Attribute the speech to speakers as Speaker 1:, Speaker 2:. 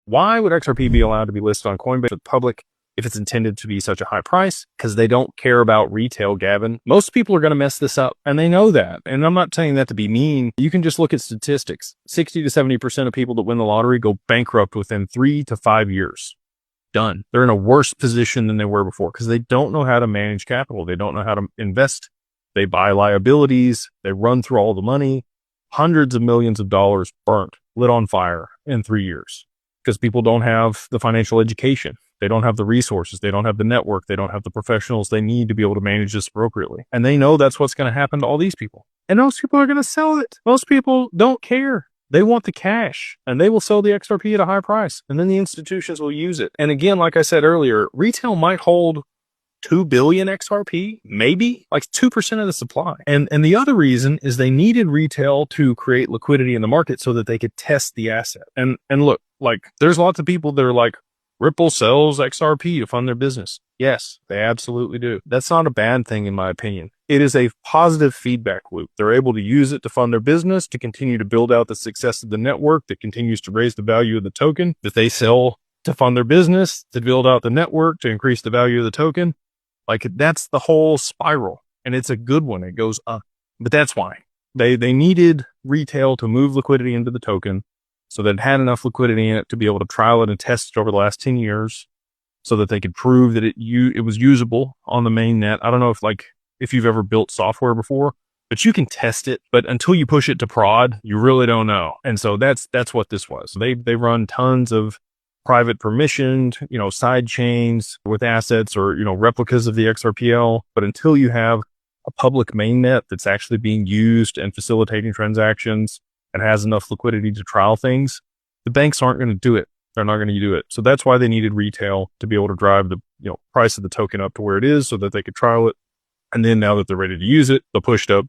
Speaker 1: Why would XRP be allowed to be listed on Coinbase with public if it's intended to be such a high price? Because they don't care about retail, Gavin. Most people are going to mess this up, and they know that. And I'm not saying that to be mean. You can just look at statistics. 60 to 70% of people that win the lottery go bankrupt within 3 to 5 years. Done. They're in a worse position than they were before because they don't know how to manage capital. They don't know how to invest. They buy liabilities. They run through all the money. Hundreds of millions of dollars burnt, lit on fire in 3 years because people don't have the financial education. They don't have the resources. They don't have the network. They don't have the professionals they need to be able to manage this appropriately. And they know that's what's going to happen to all these people. And most people are going to sell it. Most people don't care. They want the cash, and they will sell the XRP at a high price, and then the institutions will use it. And again, like I said earlier, retail might hold 2 billion XRP, maybe like 2% of the supply. And the other reason is they needed retail to create liquidity in the market so that they could test the asset. And look, like there's lots of people that are like, Ripple sells XRP to fund their business. Yes, they absolutely do. That's not a bad thing in my opinion. It is a positive feedback loop. They're able to use it to fund their business, to continue to build out the success of the network that continues to raise the value of the token that they sell to fund their business, to build out the network, to increase the value of the token. Like that's the whole spiral, and it's a good one. It goes up, but that's why they needed retail to move liquidity into the token so that it had enough liquidity in it to be able to trial it and test it over the last 10 years so that they could prove that it was usable on the main net. I don't know if you've ever built software before, but you can test it, but until you push it to prod, you really don't know. And so that's what this was. They run tons of private permissioned, side chains with assets or, replicas of the XRPL. But until you have a public mainnet that's actually being used and facilitating transactions and has enough liquidity to trial things, the banks aren't going to do it. They're not going to do it. So that's why they needed retail to be able to drive the price of the token up to where it is so that they could trial it. And then now that they're ready to use it, they'll push it up